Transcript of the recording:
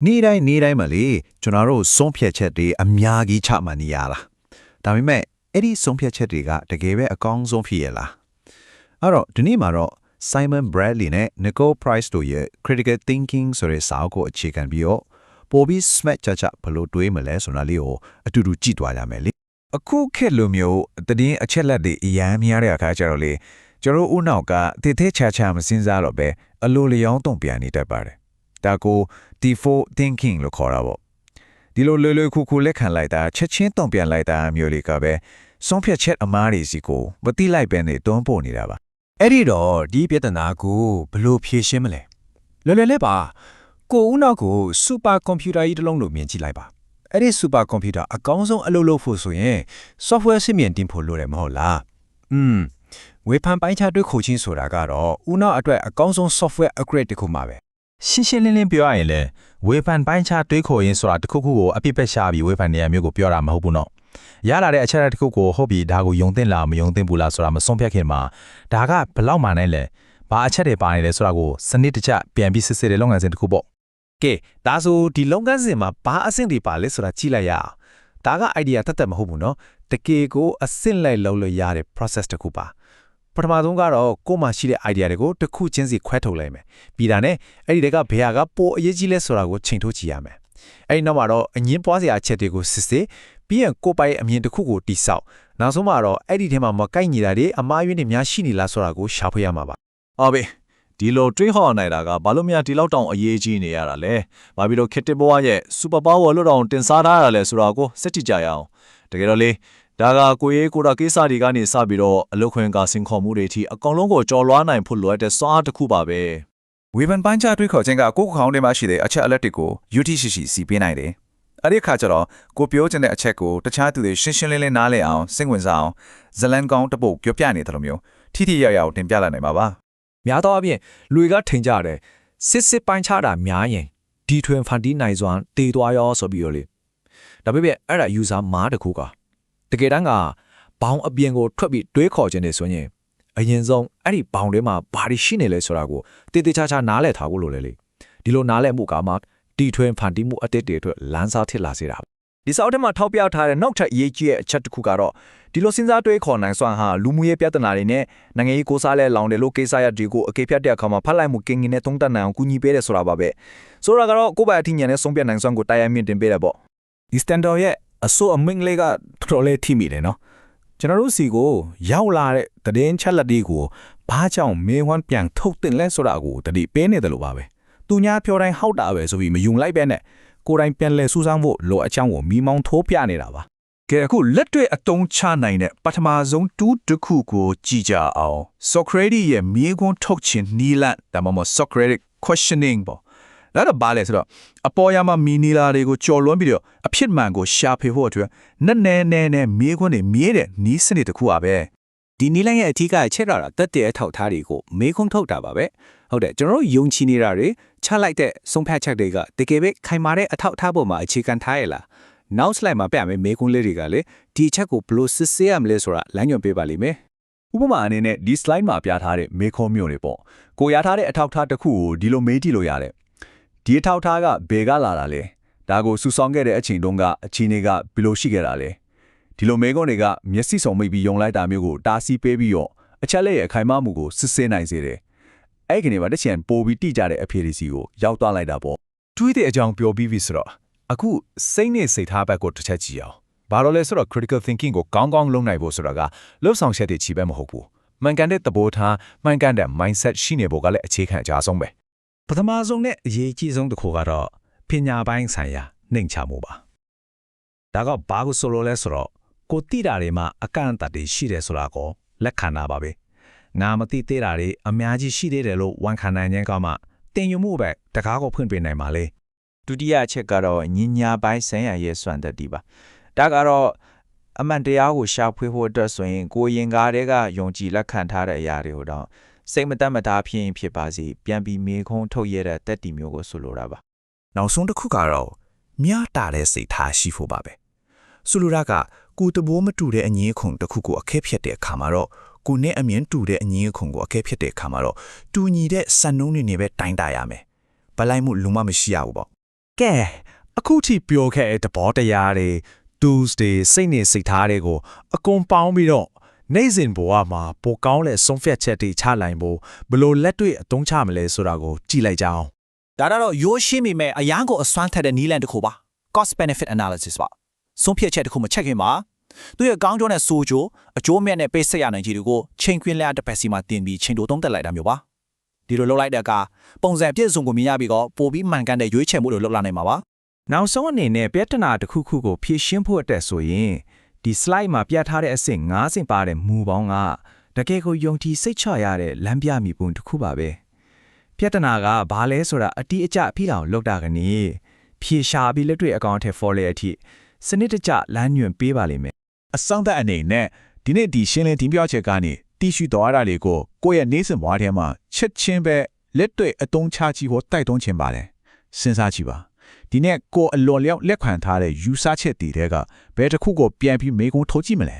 နေ့တိုင်းမလေးကျွန်တော်တို့ဆုံးဖြတ်ချက်တွေအများကြီးချမှတ်နေရလားဒါပေမဲ့အဲ့ဒီဆုံးဖြတ်ချက်တွေကတကယ်ပဲအကောင်းဆုံးဖြစ်ရလားအဲ့တော့ဒီနေ့မှာတော့ Simon Bradley နဲ့ Nicole Price တို့ရဲ့ Critical Thinking ဆိုတဲ့စာအုပ်ကိုအခြေခံပြီးတော့ပိုပြီး smart ချဘယ်လိုတွေးမလဲဆိုတာလေးကိုအတူတူကြည့်သွားကြမယ်လေအခုခေတ်လိုမျိုးတည်င်းအချက်လက်တွေအများများတဲ့အခါကျတော့လေကျွန်တော်ဦးနောက်ကတည်သေးချာချာမစင်စားတော့ပဲအလိုလျောင်းတုံပြန်နေတတ်ပါတယ်ဒါကို default thinking လို့ခေါ်တာပေါ့ဒီလိုလွယ်ခုလက်ခံလိုက်တာချက်ချင်းတုံပြန်လိုက်တာမျိုးလေးကပဲဆုံးဖြတ်ချက်အမားတွေစီကိုမတိလိုက်ပဲနေတွန်းပို့နေတာပါအဲ့ဒီတော့ဒီပြဿနာကိုဘယ်လိုဖြေရှင်းမလဲလွယ်လေးပါကိုဦးနောက်ကိုစူပါကွန်ပျူတာကြီးတစ်လုံးလို့မြင်ကြည့်လိုက်ပါအဲ့ဒီစူပါကွန်ပျူတာအကောင်းဆုံးအလုပ်လုပ်ဖို့ဆိုရင် software စစ်မြင်တင်ဖို့လိုတယ်မဟုတ်လားဝေဖန်ပိုင်းခြားတွေးခိုချင်းဆိုတာကတော့ဦးနောက်အတွက်အကောင်းဆုံး software upgrade တစ်ခုမှပဲရှင်းလင်းပြောရရင်လေဝေဖန်ပိုင်းခြားတွေးခိုရင်ဆိုတာတစ်ခုခုကိုအပြစ်ပဲရှာပြီးဝေဖန်နေရမျိုးကိုပြောတာမဟုတ်ဘူးနော်ရလာတဲ့အချက်တစ်ခုကိုဟုတ်ပြီဒါကိုယုံသင့်လားမယုံသင့်ဘူးလားဆိုတာမဆုံးဖြတ်ခင်မှာဒါကဘယ်လောက်မှနိုင်လဲဘာအချက်တွေပါနေလဲဆိုတာကိုစနစ်တကျပြန်ပြီးစစ်တဲ့လုပ်ငန်းစဉ်တစ်ခုပေါ့ကဲဒါဆိုဒီလုပ်ငန်းစဉ်မှာဘာအဆင့်တွေပါလဲဆိုတာကြည့်လိုက်ရအောင်ဒါက idea တက်မဟုတ်ဘူးနော်တကယ်ကိုအဆင့်လိုက်လုပ်လို့ရတဲ့ process တစ်ခုပါပထမဆုံးကတော့ကိုယ်မှရှိတဲ့ idea တွေကိုတစ်ခုချင်းစီခွဲထုတ်လိုက်မယ်ပြီးတာနဲ့အဲ့ဒီတွေကဘယ်ဟာကပိုအရေးကြီးလဲဆိုတာကိုချိန်ထုတ်ကြည့်ရမယ်အဲ့ဒီနောက်မှာတော့အငင်းပွားစရာအချက်တွေကိုစစ်စစ်ပြီးရင်ကိုယ်ပိုင်အမြင်တစ်ခုကိုတိဆောက်နောက်ဆုံးမှာတော့အဲ့ဒီထဲမှာမကိုက်ညီတာတွေအမှားယွင်းတွေများရှိနေလားဆိုတာကိုရှာဖွေရမှာပါဟုတ်ပြီဒီလိုတွေးဟောနိုင်တာကဘာလို့များဒီလောက်တောင်အရေးကြီးနေရတာလဲဘာဖြစ်လို့ခစ်တစ်ဘဝရဲ့ super power လို့တောင်တင်စားထားရတာလဲဆိုတာကိုစက်ကြည့်ကြရအောင်တကယ်တော့လေဒါကကိုရေးကိုတာကိစ္စတွေကနေစပြီးတော့အလုခွင့်ကစင်ခေါ်မှုတွေအထိအကောင်လုံးကိုကြော်လွှားနိုင်ဖို့လိုအပ်တဲ့စွမ်းအားတစ်ခုပါပဲဝေဖန်ပိုင်းခြားတွေးခေါ်ခြင်းကကိုယ့်ခေါင်းထဲမှာရှိတဲ့အချက်အလက်တွေကို UTCC စီပေးနိုင်တယ်အဲ့ဒီခါကျတော့ကိုပြောချင်တဲ့အချက်ကိုတခြားသူတွေရှင်းလင်းနားလည်အောင်စိတ်ဝင်စားအောင်ဇလန်ကောင်းတပုတ်ပြောပြနေတယ်လို့မျိုးထိရောက်ရောက်တင်ပြလာနိုင်ပါပါများသောအားဖြင့်လူတွေကထင်ကြတယ်စစ်ပိုင်းခြားတာများရင်ဒီထွင်ဖန်တီးနိုင်စွမ်းတည်သွားရောဆိုပြီးတော့လေဒါပေမဲ့အဲ့ဒါ user မားတခုကတကယ်တမ်းကဘောင်အပြင်ကိုထွက်ပြီးတွေးခေါ်ခြင်းနေဆိုရင်အရင်ဆုံးအဲ့ဒီဘောင်ထဲမှာဘာတွေရှိနေလဲဆိုတာကိုတေးသေးချာနားလည်ထားဖို့လိုလေလေဒီလိုနားလည်မှုကမှတီထွင်ဖန်တီးမှုအသစ်တွေအတွက်လမ်းစာထစ်လာစေတာဒီစောက်ထဲမှာထောက်ပြထားတဲ့နောက်ထပ်အရေးကြီးတဲ့အချက်တစ်ခုကတော့ဒီလိုစဉ်းစားတွေးခေါ်နိုင်စွမ်းဟာလူမှုရေးပြဿနာတွေနဲ့နိုင်ငံရေးကိုစားလဲလောင်တယ်လို့ကိစ္စရပ်တွေကိုအကေဖြတ်တဲ့အခါမှာဖတ်လိုက်မှုကင်းကင်းနဲ့သုံးသပ်နိုင်အောင်ကူညီပေးတယ်ဆိုတာပါပဲဆိုတာကတော့ကိုယ့်ဘာအထင်ဉာဏ်နဲ့ဆုံးဖြတ်နိုင်စွမ်းကိုတရားမြင့်တင်ပေးတယ်ပေါ့ဒီ standard ရဲ့အစိုးအမိန့်လေးကတော်တော်လေးထိမိတယ်နော်ကျွန်တော်တို့စီကိုရောက်လာတဲ့တည်င်းချက်လက်တွေကိုဘာကြောင့်မေဝမ်းပြန်ထုတ်တင်လဲဆိုတာကိုတတိပေးနေတယ်လို့ပါပဲသူညာပြောတိုင်းဟောက်တာပဲဆိုပြီးမယုံလိုက်ပဲနဲ့ကိုယ်တိုင်ပြန်လဲစူးစမ်းဖို့လိုအချောင်းကိုမိမောင်းထိုးပြနေတာပါကဲအခုလက်တွေ့အတုံးချနိုင်တဲ့ပထမဆုံးတူးတစ်ခုကိုကြည့်ကြအောင် Socrates ရဲ့မြေခွန်းထုတ်ခြင်းနီလန်ဒါမှမဟုတ် Socratic questioning ပေါ့ဒါတော့ဘာလဲဆိုတော့အပေါ်ယမှာမီနီလာတွေကိုကြော်လွှမ်းပြီးတော့အဖြစ်မှန်ကိုရှာဖွေဖို့အတွက်နဲ့မြေခွန်းတွေမြဲတဲ့နီးစနစ်တစ်ခုပါပဲဒီနီလန်ရဲ့အထူးကအချက်တော့တက်တဲ့အထောက်ထားတွေကိုမေးခွန်းထုတ်တာပါပဲဟုတ်တယ်ကျွန်တော်တို့ယုံကြည်နေတာတွေချလိုက်တဲ့ဆုံးဖြတ်ချက်တွေကတကယ်ပဲခိုင်မာတဲ့အထောက်ထားပေါ်မှာအခြေခံထားရလားနောက် slide မှာပြမယ်မေးခွန်းလေးတွေကလေဒီအချက်ကိုဘယ်လိုစစ်ဆေးရမလဲဆိုတာလမ်းညွှန်ပေးပါလိမ့်မယ်ဥပမာအနေနဲ့ဒီ slide မှာပြထားတဲ့မေးခွန်းမျိုးတွေပေါ့ကိုရထားတဲ့အထောက်ထားတစ်ခုကိုဒီလိုမေးကြည့်လို့ရတယ်ဒီအထောက်ထားကဘယ်ကလာတာလဲဒါကိုစူဆောင်းခဲ့တဲ့အချိန်တုန်းကအချိန်တွေကဘယ်လိုရှိခဲ့တာလဲဒီလိုမေးခွန်းတွေကမျက်စိစုံမိတ်ပြီးယုံလိုက်တာမျိုးကိုတားဆီးပေးပြီးတော့အချက်လက်ရဲ့အခိုင်အမာမှုကိုစစ်ဆေးနိုင်စေတယ်အဲ့ဒီကနေမှတစ်ချင်ပို့ပြီးတိကျတဲ့အဖြေတွေစီကိုရောက်သွားလိုက်တာပေါ့တွေးတဲ့အကြောင်းပြောပြီးပြီဆိုတော့အခုစိတ်နဲ့စိတ်ထားဘက်ကိုတစ်ချက်ကြည့်အောင်ဘာလို့လဲဆိုတော့ critical thinking ကိုကောင်းကောင်းလုပ်နိုင်ဖို့ဆိုတာကလှုပ်ဆောင်ချက်တွေချီပဲမဟုတ်ဘူးမှန်ကန်တဲ့သဘောထားမှန်ကန်တဲ့ mindset ရှိနေဖို့ကလည်းအခြေခံအကြဆုံးပဲပထမဆုံးနဲ့အရေးကြီးဆုံးတစ်ခုကတော့ပညာပိုင်းဆိုင်ရာနှိမ်ချမှုပါဒါကဘာကိုဆိုလိုလဲဆိုတော့ကိုတိတာတွေမှာအကန့်အသတ်တွေရှိတယ်ဆိုတာကိုလက်ခံတာပါပဲငါမသိသေးတာတွေအများကြီးရှိသေးတယ်လို့ဝန်ခံနိုင်ခြင်းကမှတင်ယူမှုပဲတကားကိုဖွင့်ပေးနိုင်ပါလေဒုတိယအချက်ကတော့ညဉ့်ညာပိုင်းဆိုင်ရာရဲ့စွမ်းတတ်တီးပါဒါကတော့အမှန်တရားကိုရှာဖွေဖို့အတွက်ဆိုရင်ကိုရင်ကားတွေကယုံကြည်လက်ခံထားတဲ့အရာတွေကိုတော့စိတ်မတက်မတာဖြစ်ပါစေပြန်ပြီးမေခုံးထုတ်ရတဲ့တက်တီမျိုးကိုဆိုလိုတာပါနောက်ဆုံးတစ်ခုကတော့မြားတာတဲ့စိတ်ထားရှိဖို့ပါပဲဆိုလိုတာကကိုတဘိုးမတူတဲ့အငင်းခုံတစ်ခုကိုအခဲဖြတ်တဲ့အခါမှာတော့ကိုနဲ့အမြင်တူတဲ့အငင်းခုံကိုအခဲဖြတ်တဲ့အခါမှာတော့တူညီတဲ့စံနှုန်းတွေနဲ့ပဲတိုင်းတာရမယ်ဗလိုက်မှုလုံးဝမရှိရဘူးပေါ့ ကဲအခုထိပြောခဲ့တဲ့သဘောတရားတွေ tools တွေစိတ်နေစိတ်ထားတွေကိုအကုန်ပေါင်းပြီးတော့နေ့စဉ်ဘဝမှာပိုကောင်းတဲ့ဆုံးဖြတ်ချက်တွေချနိုင်ဖို့ဘယ်လိုလက်တွေ့အသုံးချမလဲဆိုတာကိုကြည့်လိုက်ကြအောင် ဒါကတော့ရိုးရှင်းမိမဲ့အရန်ကိုအစွမ်းထက်တဲ့နည်းလမ်းတစ်ခုပါ cost benefit analysis ပါဆုံးဖြတ်ချက်တစ်ခုမချက်ခင်မှာသူရဲ့ကောင်းကျိုးနဲ့ဆိုးကျိုးအကျိုးမြတ်နဲ့ပေးဆက်ရနိုင်ခြေတွေကိုချိန်ခွင်လျက်တစ်ပတ်စီမှာတင်ပြီးချိန်တိုသုံးသက်လိုက်တာမျိုးပါဒီလိုလုပ်လိုက်တဲ့အခါပုံစံပြည့်စုံကိုမြင်ရပြီးတော့ပိုပြီးမှန်ကန်တဲ့ရွေးချယ်မှုတွေလုပ်လာနိုင်မှာပါ နောက်ဆုံးအနေနဲ့ပြဿနာတစ်ခုခုကိုဖြေရှင်းဖို့အတွက်ဆိုရင်ဒီ slide မှာပြထားတဲ့အဆင့်၅ဆင့်ပါတဲ့မူပေါင်းကတကယ်ကိုယုံကြည်စိတ်ချရတဲ့လမ်းပြမိပုံတစ်ခုပါပဲပြဿနာကဘာလဲဆိုတာအတိအကျဖြစ်အောင်လုပ်တာကနေဖြေရှာပြီးလက်တွေ့အကောင့်ထဲ for လေအထိစနစ်တကျလမ်းညွှန်ပေးပါလိမ့်မယ် အဆောင်သက်အနေနဲ့ဒီနေ့ဒီရှင်းလင်းတင်ပြချက်ကနေတီရှူတော်ရတာတွေကိုကိုယ့်ရဲ့နေစဉ်ဘဝထဲမှာချက်ချင်းပဲလက်တွေ့အသုံးချကြည့်ဖို့တိုက်တွန်းခြင်းပါတယ်စဉ်းစားကြည့်ပါဒီနေ့ကိုယ်အလွန်လျောက်လက်ခံထားတဲ့ယူဆချက်တွေတဲကဘယ်တစ်ခုကိုပြန်ပြီးမေးခွန်းထုတ်ကြည့်မလဲ